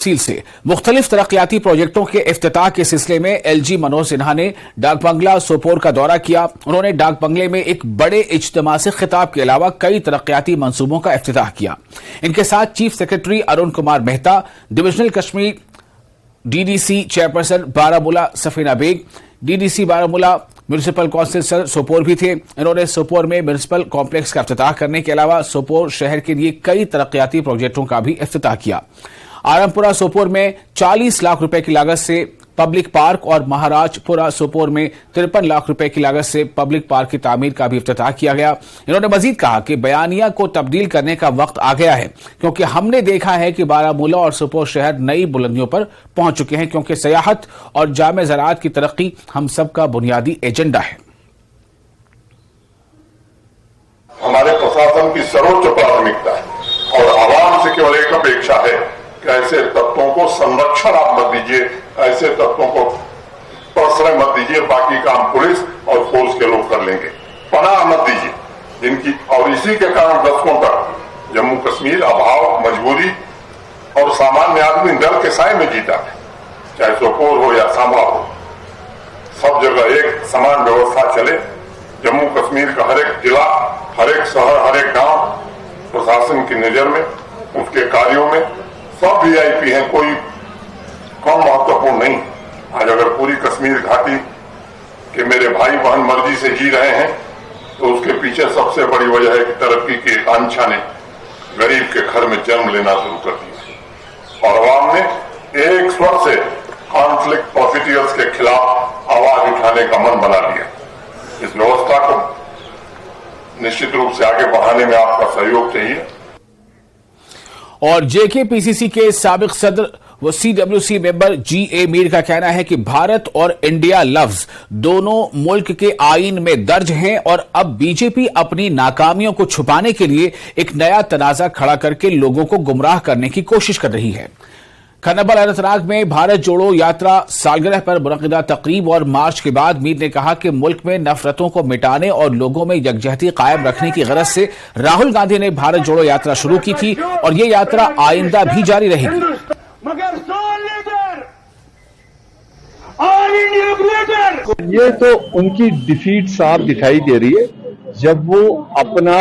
तफसील से मुख्तलिफ तरक्याती प्रोजेक्टों के इफ्तिताह के सिलसिले में एलजी मनोज सिन्हा ने डाक बंगला सोपोर का दौरा किया। उन्होंने डाक बंगले में एक बड़े इज्तिमा से खिताब के अलावा कई तरक्याती मंसूबों का इफ्तिताह किया। इनके साथ chief secretary Arun Kumar Mehta, divisional Kashmir DDC chairperson Baramulla Safina Beg, DDC Baramulla municipal council sir Sopore भी थे। इन्होंने सोपोर में म्यूनिसिपल कॉम्प्लेक्स का इफ्तिताह करने के अलावा सोपोर शहर के लिए कई तरक्याती प्रोजेक्टों का भी इफ्तिताह किया। आरामपुरा सोपोर में 40 लाख रुपए की लागत से पब्लिक पार्क और महाराजपुरा सोपोर में 53 लाख रुपए की लागत से पब्लिक पार्क की तामीर का भी इफ्तिताह किया गया। इन्होंने मजीद कहा कि बयानिया को तब्दील करने का वक्त आ गया है, क्योंकि हमने देखा है कि बारामूला और सोपोर शहर नई बुलंदियों पर पहुंच चुके हैं, क्योंकि सयाहत और जामे ज़राअत की तरक्की हम सबका बुनियादी एजेंडा है। हमारे प्रशासन की सर्वोच्च प्राथमिकता है और आवाम से केवल एक अपेक्षा है कि ऐसे तत्वों को संरक्षण आप मत दीजिए, ऐसे तत्वों को प्रश्रय मत दीजिए। बाकी काम पुलिस और फोर्स के लोग कर लेंगे। पनाह मत दीजिए जिनकी, और इसी के कारण दशकों तक जम्मू कश्मीर अभाव, मजबूरी और सामान्य आदमी डर के साए में जीता है। चाहे सोपोर हो या सांबा हो, सब जगह एक समान व्यवस्था चले। जम्मू कश्मीर का हर एक जिला, हर एक शहर, हर एक गांव प्रशासन की नजर में, उसके कार्यों में सब वीआईपी हैं, कोई कम महत्वपूर्ण नहीं। आज अगर पूरी कश्मीर घाटी के मेरे भाई बहन मर्जी से जी रहे हैं तो उसके पीछे सबसे बड़ी वजह है कि तरक्की की आकांक्षा ने गरीब के घर में जन्म लेना शुरू कर दिया और अवाम ने एक स्वर से कॉन्फ्लिक्ट प्रोफिटियर्स के खिलाफ आवाज उठाने का मन बना लिया। इस व्यवस्था को निश्चित रूप से आगे बढ़ाने में आपका सहयोग चाहिए। और जेकेपीसीसी के साबिक सदर व सीडब्ल्यूसी मेंबर जीए मीर का कहना है कि भारत और इंडिया लफ्ज दोनों मुल्क के आईन में दर्ज हैं और अब बीजेपी अपनी नाकामियों को छुपाने के लिए एक नया तनाजा खड़ा करके लोगों को गुमराह करने की कोशिश कर रही है। खन्नाबल अनंतनाग में भारत जोड़ो यात्रा सालगिरह पर मुनक़िदा तकरीब और मार्च के बाद मीर ने कहा कि मुल्क में नफरतों को मिटाने और लोगों में यकजहती कायम रखने की गरज से राहुल गांधी ने भारत जोड़ो यात्रा शुरू की थी और ये यात्रा आइंदा भी जारी रहेगी। ये तो उनकी डिफीट साफ दिखाई दे रही है जब वो अपना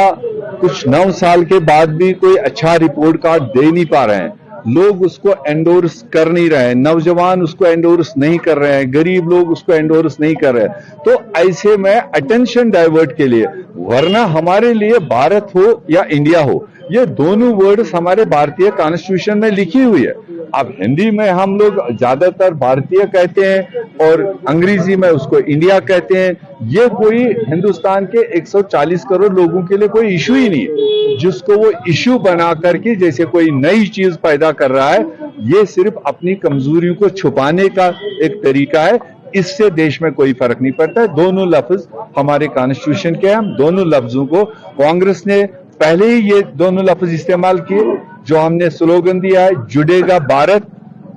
कुछ 9 साल के बाद भी कोई अच्छा रिपोर्ट कार्ड दे नहीं पा रहे हैं। लोग उसको एंडोर्स कर नहीं रहे हैं, नौजवान उसको एंडोर्स नहीं कर रहे हैं, गरीब लोग उसको एंडोर्स नहीं कर रहे हैं। तो ऐसे में अटेंशन डाइवर्ट के लिए, वरना हमारे लिए भारत हो या इंडिया हो, ये दोनों वर्ड्स हमारे भारतीय कॉन्स्टिट्यूशन में लिखी हुई है। अब हिंदी में हम लोग ज्यादातर भारतीय कहते हैं और अंग्रेजी में उसको इंडिया कहते हैं। ये कोई हिंदुस्तान के 140 करोड़ लोगों के लिए कोई इशू ही नहीं है, जिसको वो इशू बना करके जैसे कोई नई चीज पैदा कर रहा है। ये सिर्फ अपनी कमजोरियों को छुपाने का एक तरीका है। इससे देश में कोई फर्क नहीं पड़ता है। दोनों लफ्ज हमारे कॉन्स्टिट्यूशन के हैं। दोनों लफ्जों को कांग्रेस ने पहले ही ये दोनों लफ्ज इस्तेमाल किए। जो हमने स्लोगन दिया है, जुड़ेगा भारत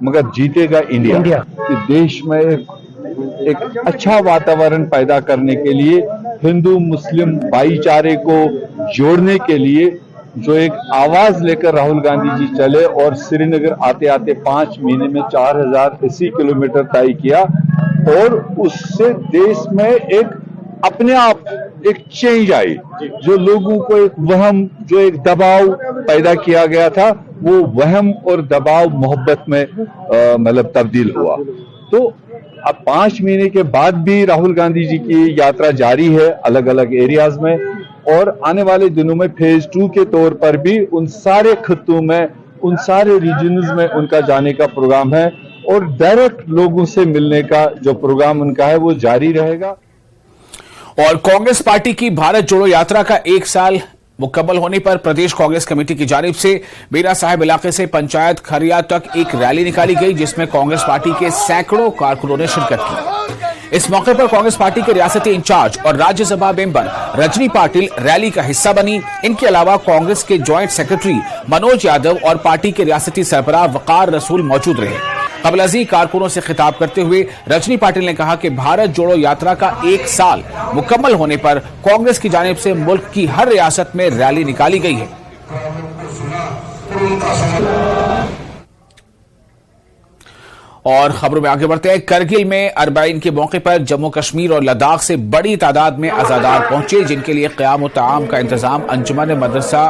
मगर जीतेगा इंडिया। कि देश में एक अच्छा वातावरण पैदा करने के लिए, हिंदू मुस्लिम भाईचारे को जोड़ने के लिए जो एक आवाज लेकर राहुल गांधी जी चले और श्रीनगर आते आते 5 महीने में 4080 किलोमीटर तय किया और उससे देश में एक अपने आप एक चेंज आई। जो लोगों को एक वहम, जो एक दबाव पैदा किया गया था, वो वहम और दबाव मोहब्बत में मतलब तब्दील हुआ। तो अब 5 महीने के बाद भी राहुल गांधी जी की यात्रा जारी है अलग अलग एरियाज में और आने वाले दिनों में फेज 2 के तौर पर भी उन सारे खित्तों में, उन सारे रीजन्स में उनका जाने का प्रोग्राम है और डायरेक्ट लोगों से मिलने का जो प्रोग्राम उनका है वो जारी रहेगा। और कांग्रेस पार्टी की भारत जोड़ो यात्रा का 1 साल मुकम्मल होने पर प्रदेश कांग्रेस कमेटी की जानिब से बेरा साहिब इलाके से पंचायत खरिया तक एक रैली निकाली गई, जिसमें कांग्रेस पार्टी के सैकड़ों कारकुनों ने शिरकत की। इस मौके पर कांग्रेस पार्टी के रियासती इंचार्ज और राज्यसभा मेंबर रजनी पाटिल रैली का हिस्सा बनी। इनके अलावा कांग्रेस के ज्वाइंट सेक्रेटरी मनोज यादव और पार्टी के रियासती सरबराह वकार रसूल मौजूद रहे। कबलजी कारकुनों से खिताब करते हुए रजनी पाटिल ने कहा कि भारत जोड़ो यात्रा का 1 साल मुकम्मल होने पर कांग्रेस की जानिब से मुल्क की हर रियासत में रैली निकाली गई है। और खबरों में आगे बढ़ते हैं। करगिल में अरबाइन के मौके पर जम्मू कश्मीर और लद्दाख से बड़ी तादाद में अज़ादार पहुंचे, जिनके लिए क़याम ताम का इंतजाम अंजुमन मदरसा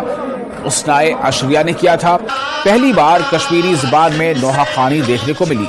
उसनाए अशरिया ने किया था। पहली बार कश्मीरी जुबान में नोहा खानी देखने को मिली।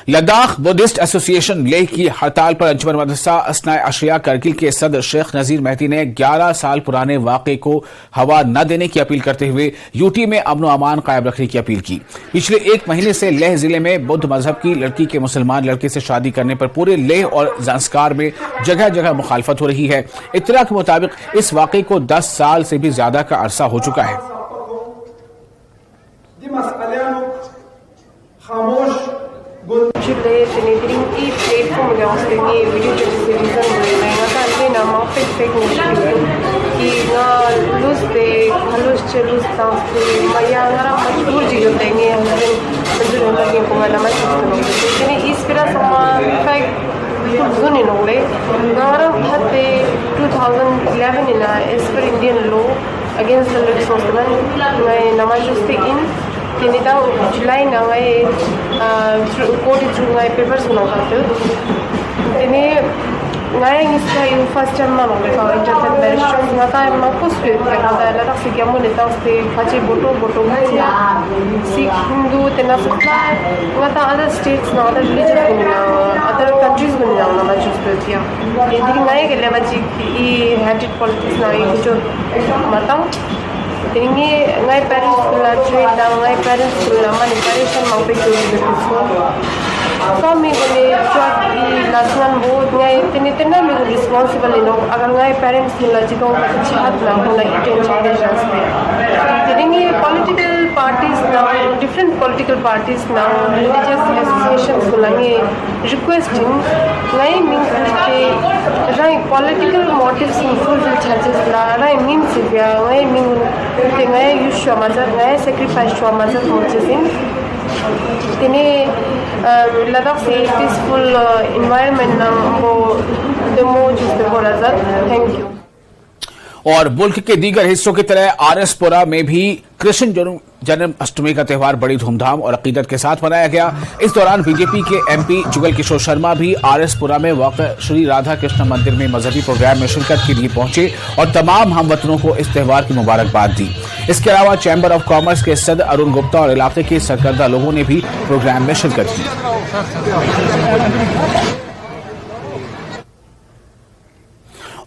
लद्दाख बुद्धिस्ट एसोसिएशन लेह की हड़ताल पर अंजुमन मदरसा असनाए अशरिया करगिल के सदर शेख नजीर मेहदी ने 11 साल पुराने वाक़े को हवा न देने की अपील करते हुए यूटी में अमन अमान कायम रखने की अपील की। पिछले 1 महीने से लेह जिले में बुद्ध मजहब की लड़की के मुसलमान लड़के से शादी करने पर पूरे लेह और ज़ांस्कार में जगह जगह मुखालफत हो रही है। इत्तला के मुताबिक इस वाक़े को 10 साल से भी ज्यादा का अरसा हो चुका है। Chile tinitiring I platform gaustini video television bolna nga ta na ma fake news ki na lose de halus chelus taste maya ngara majbur jiyo denge hamare majbur lagi ko mala majbur tini is pera sama fake zone nole ngara hatte 2011 ina as per Indian law against the laws of the land namajusti in tinita July na ngai court through ngai papers na karte tini ngai ngisai first time na ngai ka internet marriage na ta ma post pe na ta la ta se mo le ta ste phache boto ya Sikh Hindu tena supply na ta other states na other religions na other countries na na ma just ya tini ngai ke le bachi I hated politics na I jo matang tini ngai parents la treat da ngai parents la mani parishan mau pe jo so kami gole job I national board ngai tini me responsible no agar ngai parents la jigo chat na hola intention de jaste tini political parties now different political parties now religious associations langi requesting ngai means ke rai political motives in fulfill chances la rai means ya ngai mean ngai use shwa mazat ngai sacrifice shwa mazat mochesin tini Ladakh से peaceful environment na wo demo जिसपे हो रहा है। Thank you. और मुल्क के दीगर हिस्सों की तरह आरएसपुरा में भी कृष्ण जन्माष्टमी का त्यौहार बड़ी धूमधाम और अकीदत के साथ मनाया गया। इस दौरान बीजेपी के एमपी जुगल किशोर शर्मा भी आरएसपुरा में वाक़ श्री राधा कृष्ण मंदिर में मजहबी प्रोग्राम में शिरकत के लिए पहुंचे और तमाम हमवतनों को इस त्यौहार की मुबारकबाद दी। इसके अलावा चैम्बर ऑफ कॉमर्स के सदर अरुण गुप्ता और इलाके के सरकर्दा लोगों ने भी प्रोग्राम में शिरकत की।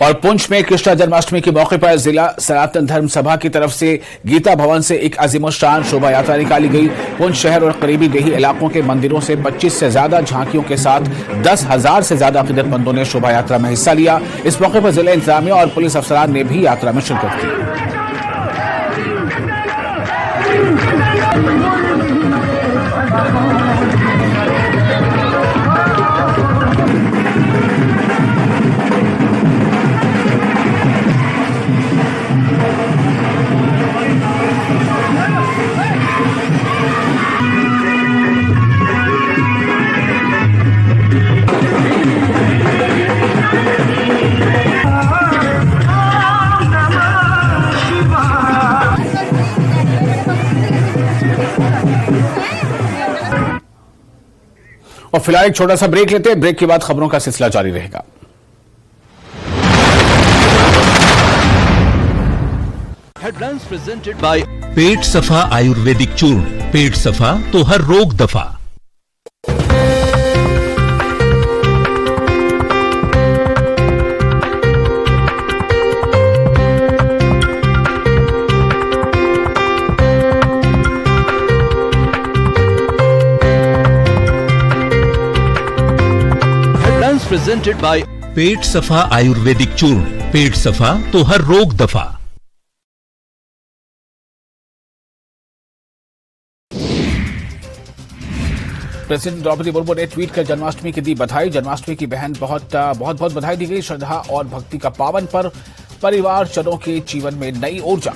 और पुंछ में कृष्ण जन्माष्टमी के मौके पर जिला सनातन धर्म सभा की तरफ से गीता भवन से एक अजीमोशान शोभा यात्रा निकाली गई। पुंछ शहर और करीबी देही इलाकों के मंदिरों से 25 से ज्यादा झांकियों के साथ 10,000 से ज्यादा अकीदतमंदों ने शोभा यात्रा में हिस्सा लिया। इस मौके पर जिला इंतजामिया और पुलिस अफसरान ने भी यात्रा में शिरकत की। और फिलहाल एक छोटा सा ब्रेक लेते हैं। ब्रेक के बाद खबरों का सिलसिला जारी रहेगा। हेडलाइंस प्रेजेंटेड बाय पेट सफा आयुर्वेदिक चूर्ण। पेट सफा तो हर रोग दफा। प्रेजेंटेड बाय पेट सफा आयुर्वेदिक चूर्ण। पेट सफा तो हर रोग दफा। प्रेसिडेंट द्रौपदी मुर्मू ने ट्वीट कर जन्माष्टमी की दी बधाई। जन्माष्टमी की बहन बहुत बधाई दी गई। श्रद्धा और भक्ति का पावन पर्व परिवारजनों के जीवन में नई ऊर्जा।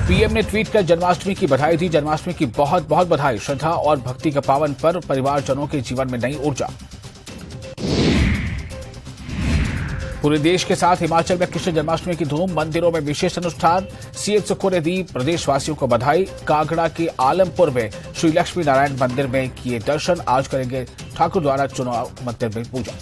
पीएम ने ट्वीट कर जन्माष्टमी की बधाई दी। जन्माष्टमी की बहुत बधाई। श्रद्धा और भक्ति का पावन पर्व परिवारजनों के जीवन में नई ऊर्जा। पूरे देश के साथ हिमाचल में कृष्ण जन्माष्टमी की धूम, मंदिरों में विशेष अनुष्ठान। सीएम सुक्खू ने दी प्रदेशवासियों को बधाई। कांगड़ा के आलमपुर में श्री लक्ष्मी नारायण मंदिर में किए दर्शन। आज करेंगे ठाकुर द्वारा चुनाव मंदिर में पूजा।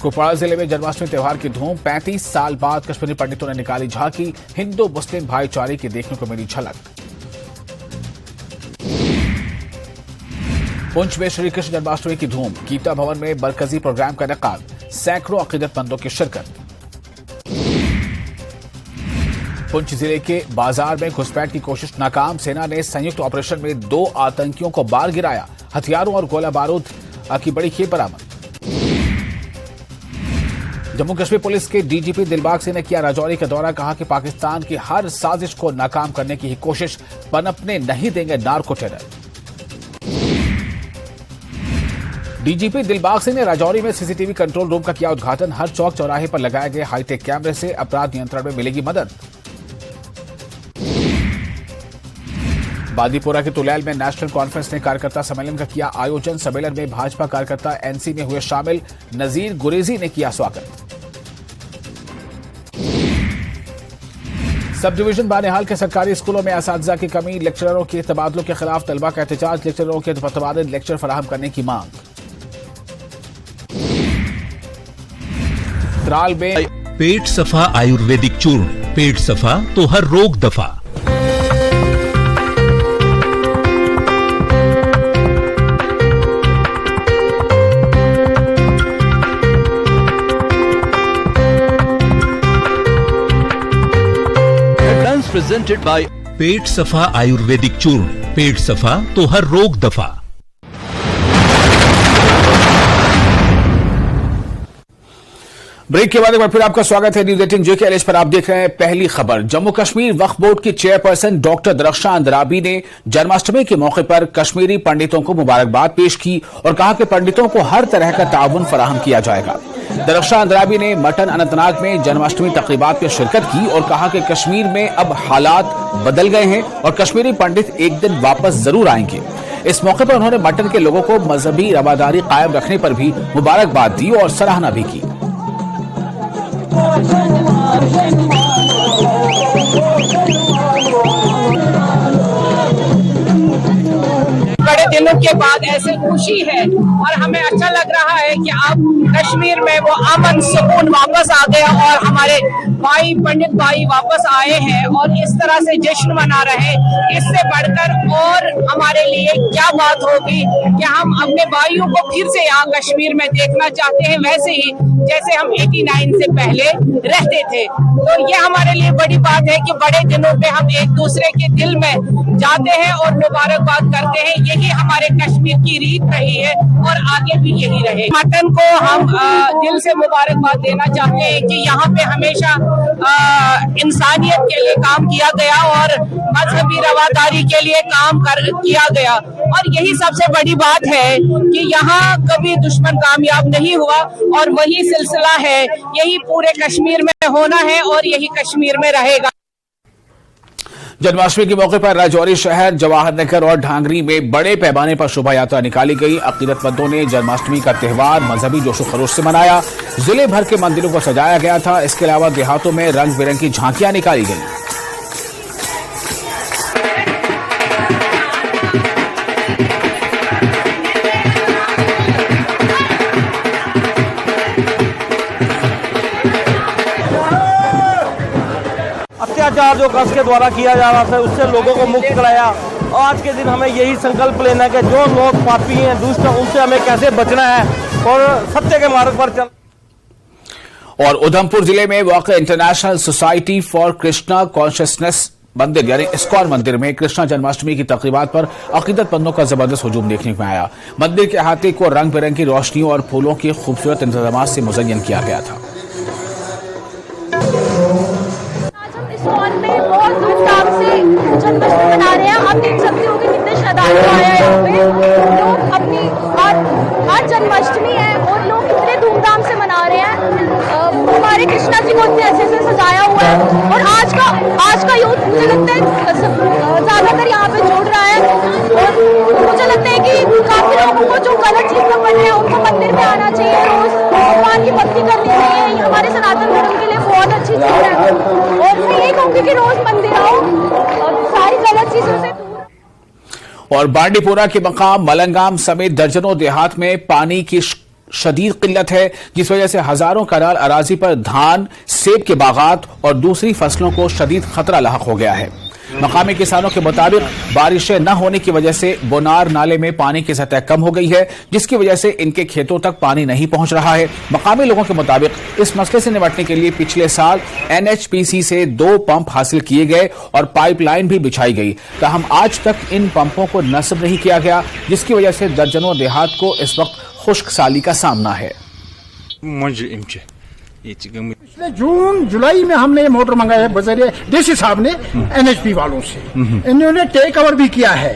कुपवाड़ा जिले में जन्माष्टमी त्योहार की धूम, 35 साल बाद कश्मीरी पंडितों ने निकाली झांकी। हिंदू मुस्लिम भाईचारे की देखने को मिली झलक। पुंछ में श्री कृष्ण जन्माष्टमी की धूम, गीता भवन में मरकजी प्रोग्राम का इनेकाद। सैकड़ों अकीदतमंदों की शिरकत। पुंछ जिले के बाजार में घुसपैठ की कोशिश नाकाम। सेना ने संयुक्त ऑपरेशन में 2 आतंकियों को मार गिराया। हथियारों और गोला बारूद की बड़ी खेप बरामद। जम्मू कश्मीर पुलिस के डीजीपी दिलबाग सिंह ने किया राजौरी का दौरा। कहा कि पाकिस्तान की हर साजिश को नाकाम करने की ही कोशिश, पनपने नहीं देंगे narco terror. DGP Dilbag Singh ने राजौरी में सीसीटीवी कंट्रोल रूम का किया उद्घाटन। हर चौक चौराहे पर लगाए गए हाईटेक कैमरे से अपराध नियंत्रण में मिलेगी मदद। बादीपुरा के तुलैल में नेशनल कॉन्फ्रेंस ने कार्यकर्ता सम्मेलन का किया आयोजन। सम्मेलन में भाजपा कार्यकर्ता एनसी में हुए शामिल। नजीर गुरेजी ने किया स्वागत। सब डिवीजन बानिहाल के सरकारी स्कूलों में असातिज़ा की कमी, लेक्चररों के तबादलों के खिलाफ तलबा का एहतजाज। लेक्चररों के मुतबादिल लेक्चर फराहम करने की मांग। त्राल में पेट सफा आयुर्वेदिक चूर्ण, पेट सफा तो हर रोग दफा। प्रेजेंटेड बाय पेट सफा आयुर्वेदिक चूर्ण, पेट सफा तो हर रोग दफा। ब्रेक के बाद एक बार फिर आपका स्वागत है न्यूज 18 JKLH पर। आप देख रहे हैं पहली खबर। जम्मू कश्मीर वक्फ बोर्ड की चेयरपर्सन डॉक्टर दरख्शां अंद्राबी ने जन्माष्टमी के मौके पर कश्मीरी पंडितों को मुबारकबाद पेश की और कहा कि पंडितों को हर तरह का ताउन फराहम किया जाएगा। दरख्शां अंद्राबी ने मटन अनंतनाग में जन्माष्टमी तकरीबात में शिरकत की और कहा कि कश्मीर में अब हालात बदल गए हैं और कश्मीरी पंडित एक दिन वापस जरूर आएंगे। इस मौके पर उन्होंने मटन के लोगों को मजहबी रवादारी कायम रखने पर भी मुबारकबाद दी और सराहना भी की। बड़े दिनों के बाद ऐसी खुशी है और हमें अच्छा लग रहा है कि अब कश्मीर में वो अमन सुकून वापस आ गया और हमारे भाई पंडित भाई वापस आए हैं और इस तरह से जश्न मना रहे। इससे बढ़कर और हमारे लिए क्या बात होगी कि हम अपने भाइयों को फिर से यहाँ कश्मीर में देखना चाहते हैं, वैसे ही जैसे हम 89 से पहले रहते थे। तो ये हमारे लिए बड़ी बात है कि बड़े दिनों पे हम एक दूसरे के दिल में जाते हैं और मुबारकबाद करते हैं। यही हमारे कश्मीर की रीत रही है और आगे भी यही रहे। मटन को हम दिल से मुबारकबाद देना चाहते हैं कि यहाँ पे हमेशा इंसानियत के लिए काम किया गया और मजहबी रवादारी के लिए काम किया गया और यही सबसे बड़ी बात है कि यहाँ कभी दुश्मन कामयाब नहीं हुआ और वही सिलसिला है, यही पूरे कश्मीर में होना है और यही कश्मीर में रहेगा। जन्माष्टमी के मौके पर राजौरी शहर, जवाहर नगर और ढांगरी में बड़े पैमाने पर शोभा यात्रा निकाली गई। अकीदतमंदों ने जन्माष्टमी का त्योहार मजहबी जोशो खरोश से मनाया। जिले भर के मंदिरों को सजाया गया था। इसके अलावा देहातों में रंग बिरंगी झांकियां निकाली गई। अत्याचार जो कस के द्वारा किया जा रहा था उससे लोगों को मुक्त कराया। आज के दिन हमें यही संकल्प लेना है कि जो लोग पापी हैं, दुष्ट हैं, उनसे हमें कैसे बचना है और सत्य के मार्ग पर चल। और उधमपुर जिले में वाक़ international society for Krishna consciousness मंदिर यानी इस्कॉन मंदिर में कृष्णा जन्माष्टमी की तकरीबात पर अकीदतमंदों का जबरदस्त हुजूम देखने को आया। मंदिर के अहाते को रंग बिरंगी रोशनियों और फूलों के खूबसूरत इंतजाम से मुज़य्यन किया गया था। में बहुत धूमधाम से जन्माष्टमी मना रहे हैं। आप देख सकते हो कि कितने श्रद्धालु आए हैं यहाँ पे। लोग अपनी आज जन्माष्टमी है और लोग कितने धूमधाम से मना रहे हैं। हमारे कृष्णा जी को इतने अच्छे से सजाया हुआ है और आज का यूथ मुझे लगता है ज्यादातर यहाँ पे जुड़ रहा है और मुझे लगता है कि काफी लोगों को जो गलत चीज में पड़ रहे हैं उनको मंदिर में आना चाहिए रोज हूँ कि रोज मंदिर आओ और सारी गलत चीजों से दूर। और बांडीपोरा के मकाम मलंगाम समेत दर्जनों देहात में पानी की शदीद किल्लत है, जिस वजह से हजारों कनाल अराजी पर धान, सेब के बागात और दूसरी फसलों को शदीद खतरा लाहक हो गया है। मकामी किसानों के मुताबिक बारिशें न होने की वजह से बोनार नाले में पानी की सतह कम हो गई है, जिसकी वजह से इनके खेतों तक पानी नहीं पहुंच रहा है। मकामी लोगों के मुताबिक इस मसले से निपटने के लिए पिछले साल NHPC से 2 पंप हासिल किए गए और पाइपलाइन भी बिछाई गई, ताहम आज तक इन पंपों को नस्ब नहीं किया गया, जिसकी वजह से दर्जनों देहात को इस वक्त खुश्क साली का सामना है। पिछले जून जुलाई में हमने ये मोटर मंगाया है बजरिए डीसी साहब ने NHP वालों से। इन्होंने टेक ओवर भी किया है,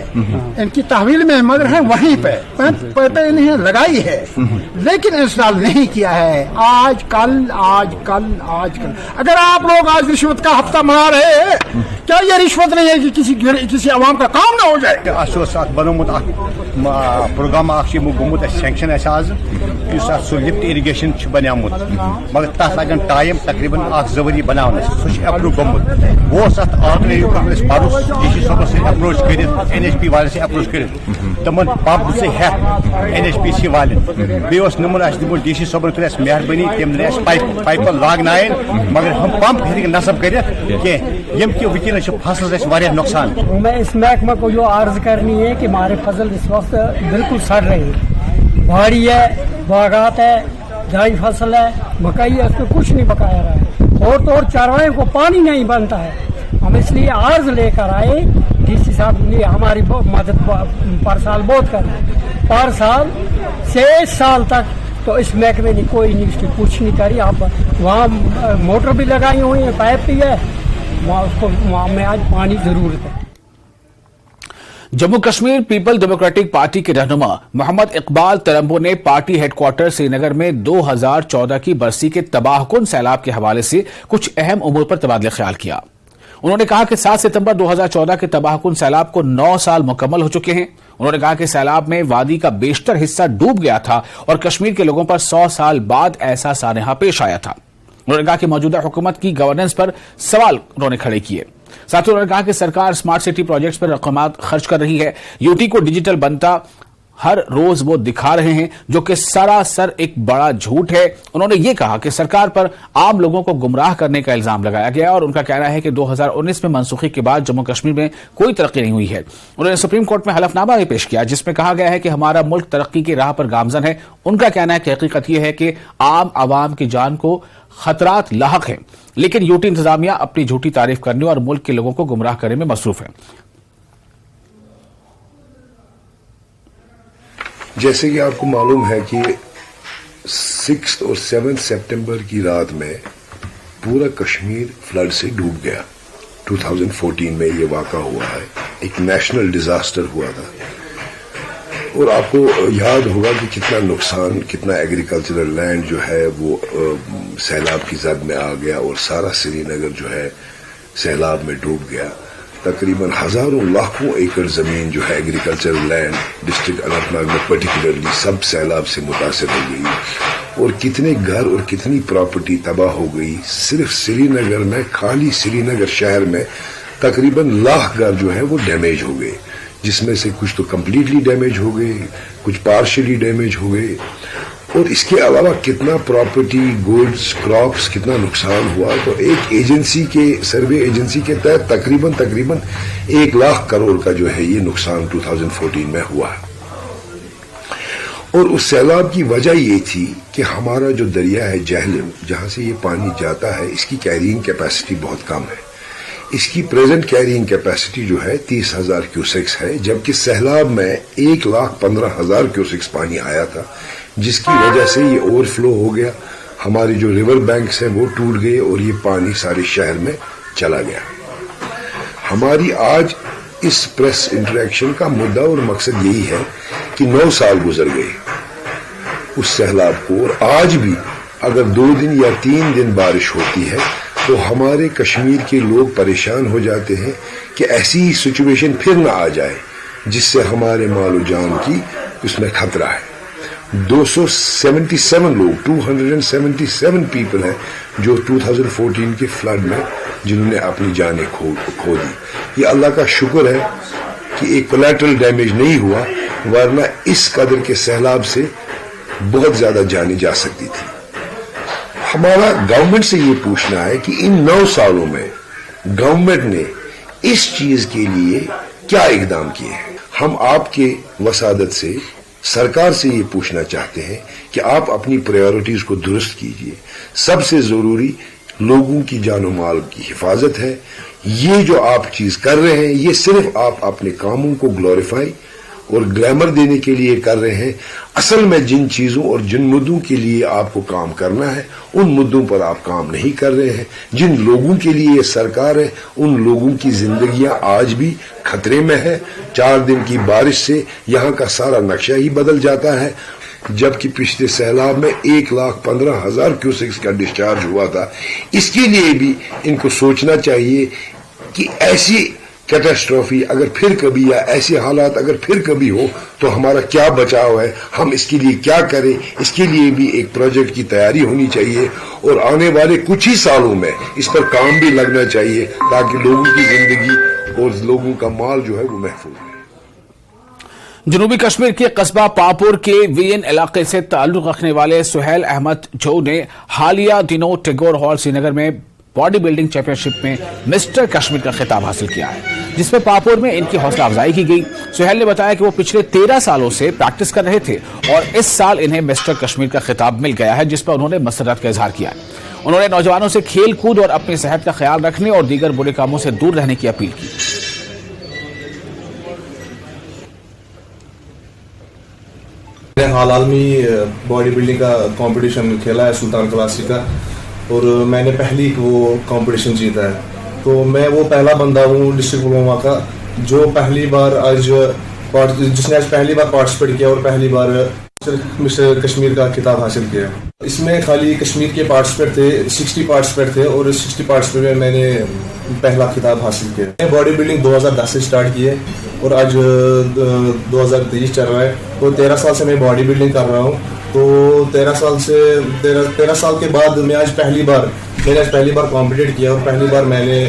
इनकी तहवील में मगर है वहीं पे इन्हें लगाई है, लेकिन इंस्टॉल नहीं किया है। आज कल अगर आप लोग आज रिश्वत का हफ्ता मना रहे हैं, क्या ये रिश्वत नहीं है कि किसी अवाम का काम ना हो जाए? बनोमुत प्रोग्राम गोमुत सेंक्शन आज लिफ्ट इरिगेशन बनमुत, मगर तथ लगन टाइम तकरीबन 2 वरी बनाने अप्रूव गोमुत। वो ऑलरेडी डीसी साहब से अप्रोच कर NHP वाले से अप्रोच कर तमन पंप से NHPC वाले नमन डीसी साहब कर मेहरबानी तम पाइप लागनायन, मगर हम पंप हेक नसब कर वनस फसल नुकसान। मैं इस महकमा को जो अर्ज करनी है कि हमारे फसल इस वक्त बिल्कुल सड़ रही है, बाड़ी है, बागात है, जाई फसल है, मकई है, उसमें कुछ नहीं पकाया रहा है और तो और चारवाइयों को पानी नहीं बनता है। हम इसलिए अर्ज लेकर आए, डीसी साहब ने हमारी मदद पर साल बहुत कर, पर साल 6 साल तक तो इस महकमे ने कोई नहीं कुछ नहीं करी। आप वहाँ मोटर भी लगाई हुई है, पाइप भी है, वहाँ में आज पानी जरूरत है। Jammu Kashmir people democratic party के रहनुमा मोहम्मद इकबाल तरम्बो ने पार्टी हेडक्वार्टर श्रीनगर में 2014 की बरसी के तबाहकुन सैलाब के हवाले से कुछ अहम उमूर पर तबादला ख्याल किया। उन्होंने कहा कि 7 सितंबर 2014 के तबाहकुन सैलाब को 9 साल मुकम्मल हो चुके हैं। उन्होंने कहा कि सैलाब में वादी का बेशतर हिस्सा डूब गया था और कश्मीर के लोगों पर 100 साल बाद ऐसा सानहा पेश आया था। उन्होंने कहा कि मौजूदा हुकूमत की गवर्नेंस पर सवाल उन्होंने खड़े किए। साथ ही उन्होंने कहा कि सरकार स्मार्ट सिटी प्रोजेक्ट्स पर रकमात खर्च कर रही है, यूटी को डिजिटल बनता हर रोज वो दिखा रहे हैं, जो कि सरासर एक बड़ा झूठ है। उन्होंने ये कहा कि सरकार पर आम लोगों को गुमराह करने का इल्जाम लगाया गया और उनका कहना है कि 2019 में मनसूखी के बाद जम्मू कश्मीर में कोई तरक्की नहीं हुई है। उन्होंने सुप्रीम कोर्ट में हलफनामा भी पेश किया, जिसमें कहा गया है कि हमारा मुल्क तरक्की की राह पर गामजन है। उनका कहना है कि हकीकत यह है कि आम आवाम की जान को खतरात लाहक है, लेकिन यूटी इंतजामिया अपनी झूठी तारीफ करने और मुल्क के लोगों को गुमराह करने में मसरूफ है। जैसे कि आपको मालूम है कि 6 और 7 सितंबर की रात में पूरा कश्मीर फ्लड से डूब गया। 2014 में ये वाक़ा हुआ है, एक नेशनल डिजास्टर हुआ था। और आपको याद होगा कि कितना नुकसान, कितना एग्रीकल्चरल लैंड जो है वो सैलाब की जद में आ गया और सारा श्रीनगर जो है सैलाब में डूब गया। तकरीबन हजारों लाखों एकड़ जमीन जो है एग्रीकल्चरल लैंड डिस्ट्रिक्ट अनंतनाग में पर्टिकुलरली सब सैलाब से मुतासिर हो गई और कितने घर और कितनी प्रॉपर्टी तबाह हो गई। सिर्फ श्रीनगर में, खाली श्रीनगर शहर में तकरीबन 1 लाख घर जो है वो डैमेज हो गए, जिसमें से कुछ तो कंप्लीटली डैमेज हो गए, कुछ पार्शियली डैमेज हो गए। और इसके अलावा कितना प्रॉपर्टी, गुड्स, क्रॉप्स, कितना नुकसान हुआ। तो एक एजेंसी के, सर्वे एजेंसी के तहत तकरीबन 1 लाख करोड़ का जो है ये नुकसान 2014 में हुआ। और उस सैलाब की वजह ये थी कि हमारा जो दरिया है जहलम, जहां से ये पानी जाता है, इसकी कैरिंग कैपेसिटी बहुत कम है। इसकी प्रेजेंट कैरिंग कैपेसिटी जो है 30,000 क्यूसेक्स है, जबकि सैलाब में 1,15,000 क्यूसेक्स पानी आया था, जिसकी वजह से ये ओवरफ्लो हो गया। हमारे जो रिवर बैंक्स हैं वो टूट गए और ये पानी सारे शहर में चला गया। हमारी आज इस प्रेस इंटरेक्शन का मुद्दा और मकसद यही है कि 9 साल गुजर गए उस सैलाब को, और आज भी अगर 2 दिन या 3 दिन बारिश होती है तो हमारे कश्मीर के लोग परेशान हो जाते हैं कि ऐसी सिचुएशन फिर ना आ जाए जिससे हमारे मालो जान की उसमें खतरा है। 277 लोग 277 पीपल हैं जो 2014 के फ्लड में जिन्होंने अपनी जानें खो दी। ये अल्लाह का शुक्र है कि एक कोलैटरल डैमेज नहीं हुआ, वरना इस कदर के सैलाब से बहुत ज्यादा जाने जा सकती थी। हमारा गवर्नमेंट से ये पूछना है कि इन 9 सालों में गवर्नमेंट ने इस चीज के लिए क्या इकदाम किए हैं। हम आपके वसादत से सरकार से ये पूछना चाहते हैं कि आप अपनी प्रायोरिटीज को दुरुस्त कीजिए। सबसे जरूरी लोगों की जानो माल की हिफाजत है। ये जो आप चीज कर रहे हैं ये सिर्फ आप अपने कामों को ग्लोरीफाई और ग्लैमर देने के लिए कर रहे हैं। असल में जिन चीजों और जिन मुद्दों के लिए आपको काम करना है उन मुद्दों पर आप काम नहीं कर रहे हैं। जिन लोगों के लिए ये सरकार है उन लोगों की जिंदगियां आज भी खतरे में है। 4 दिन की बारिश से यहाँ का सारा नक्शा ही बदल जाता है, जबकि पिछले सैलाब में 1,15,000 क्यूसेक्स का डिस्चार्ज हुआ था। इसके लिए भी इनको सोचना चाहिए कि ऐसी कैटास्ट्रॉफी अगर फिर कभी या ऐसे हालात अगर फिर कभी हो तो हमारा क्या बचाव है, हम इसके लिए क्या करें। इसके लिए भी एक प्रोजेक्ट की तैयारी होनी चाहिए और आने वाले कुछ ही सालों में इस पर काम भी लगना चाहिए ताकि लोगों की जिंदगी और लोगों का माल जो है वो महफूज है। जनूबी कश्मीर के कस्बा पापुर के वीएन इलाके से ताल्लुक रखने वाले सुहेल अहमद जो ने हालिया दिनों टैगोर हॉल श्रीनगर में बॉडी बिल्डिंग चैंपियनशिप में मिस्टर कश्मीर का खिताब हासिल किया है, जिसमें पापुर में इनकी हौसला अफजाई की गई। सुहेल ने बताया कि वो पिछले 13 सालों से प्रैक्टिस कर रहे थे और इस साल इन्हें मिस्टर कश्मीर का खिताब मिल गया है, जिस पर उन्होंने मसरत का इजहार किया है। उन्होंने नौजवानों से खेल कूद और अपनी सेहत का ख्याल रखने और दीगर बुरे कामों से दूर रहने की अपील की। हाल में बॉडी बिल्डिंग का कंपटीशन खेला है सुल्तान क्लासिक का और मैंने पहली वो कंपटीशन जीता है। तो मैं वो पहला बंदा हूँ डिस्ट्रिक्ट पुलवामा का जो पहली बार जिसने आज पहली बार पार्टिसिपेट किया और पहली बार मिस्टर कश्मीर का खिताब हासिल किया। इसमें खाली कश्मीर के पार्टिसिपेट थे, 60 पार्टिसिपेट थे और 60 पार्टिसिपेट में मैंने पहला खिताब हासिल किया। मैं बॉडी बिल्डिंग 2010 से स्टार्ट की है और आज 2023 चल रहा है। तो 13 साल से मैं बॉडी बिल्डिंग कर रहा हूँ। तो 13 साल के बाद मैंने आज पहली बार कॉम्पिटेट किया और पहली बार मैंने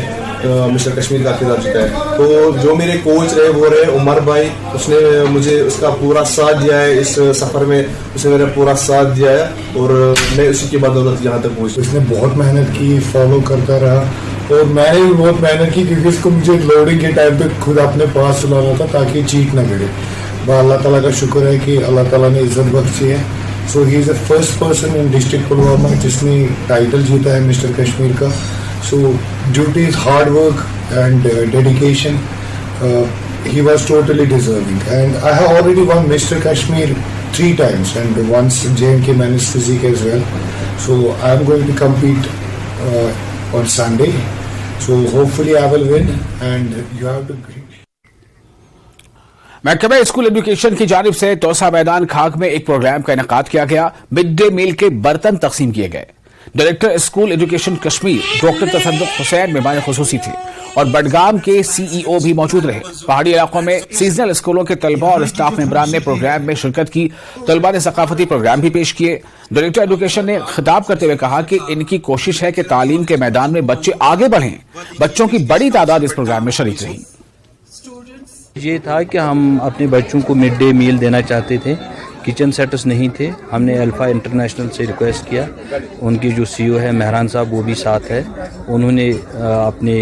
मिस्टर कश्मीर का खिताब जीता है। तो जो मेरे कोच रहे वो रहे उमर भाई, उसने मुझे उसका पूरा साथ दिया है इस सफ़र में, उसने मेरा पूरा साथ दिया है और मैं उसी की बदौलत यहाँ तक पहुँची। उसने बहुत मेहनत की, फॉलो करता रहा और मैंने भी बहुत मेहनत की क्योंकि उसको मुझे लोडिंग के टाइम पे खुद अपने पास चलाना था ताकि चीट ना गिरे। अल्लाह ताला का शुक्र है कि अल्लाह ताला ने इज्जत बख्शी है। So he is the first person in district Pulwama जिसने टाइटल जीता है मिस्टर कश्मीर का। So due to his hard work and dedication, he was totally deserving. And I have already won Mr. Kashmir 3 times and once J&K Men's Physique as well. So I am going to compete on Sunday. So hopefully I will win and you have to. महकमा school education की जानिब से तोसा मैदान खाक में एक programme का इनेकाद किया गया। मिड डे मील के बर्तन तकसीम किए गए। Director school education Kashmir doctor तसद्दुक हुसैन मेहमान खुसूसी थे और बडगाम के सीईओ भी मौजूद रहे। पहाड़ी इलाकों में सीजनल स्कूलों के तलबा और स्टाफ मेंबरान ने प्रोग्राम में शिरकत की। तलबा ने सकाफती प्रोग्राम भी पेश किए। डायरेक्टर एजुकेशन ने खिताब करते हुए कहा कि इनकी कोशिश है कि तालीम के मैदान में बच्चे आगे बढ़ें। बच्चों की बड़ी तादाद इस प्रोग्राम में शरीक रही। ये था कि हम अपने बच्चों को मिड डे मील देना चाहते थे, किचन सेटर्स नहीं थे। हमने अल्फा इंटरनेशनल से रिक्वेस्ट किया, उनके जो सीईओ है मेहरान साहब वो भी साथ है। उन्होंने अपने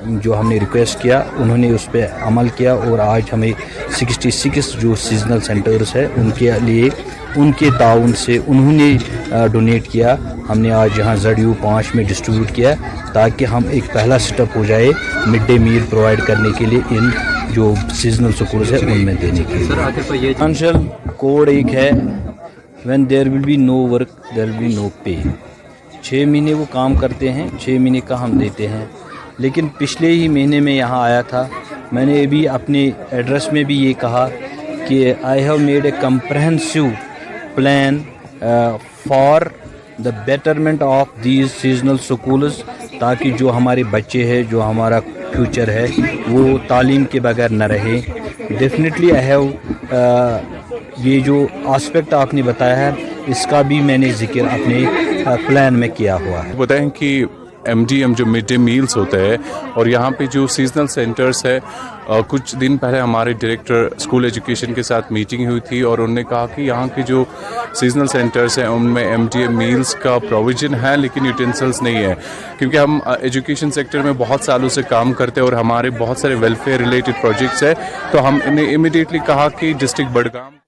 जो हमने रिक्वेस्ट किया उन्होंने उस पर अमल किया और आज हमें 66 जो सीजनल सेंटर्स है उनके लिए उनके ताउन से उन्होंने डोनेट किया। हमने आज यहाँ ZU 5 में डिस्ट्रीब्यूट किया ताकि हम एक पहला स्टेप हो जाए मिड डे मील प्रोवाइड करने के लिए इन जो सीजनल स्कूल्स है उनमें देने के लिए। फाइनेंशियल कोड एक है, when there will be no work there will be no pay. 6 महीने वो काम करते हैं, 6 महीने का हम देते हैं। लेकिन पिछले ही महीने में यहाँ आया था, मैंने भी अपने एड्रेस में भी ये कहा कि I have made a comprehensive plan for the betterment of these seasonal schools, ताकि जो हमारे बच्चे हैं, जो हमारा फ्यूचर है वो तालीम के बगैर न रहे। डेफिनेटली आई हैव ये जो एस्पेक्ट आपने बताया है इसका भी मैंने जिक्र अपने प्लान में किया हुआ है। बताएं कि MDM जो मिड डे मील्स होते हैं और यहाँ पे जो सीजनल सेंटर्स है, कुछ दिन पहले हमारे डायरेक्टर स्कूल एजुकेशन के साथ मीटिंग हुई थी और उन्होंने कहा कि यहाँ के जो सीजनल सेंटर्स हैं उनमें MDM मील्स का प्रोविजन है लेकिन यूटेंसिल्स नहीं है, क्योंकि हम एजुकेशन सेक्टर में बहुत सालों से काम करते हैं और हमारे बहुत सारे वेलफेयर रिलेटेड प्रोजेक्ट्स हैं। तो हम इन्हें इमीडिएटली कहा कि डिस्ट्रिक्ट बडगाम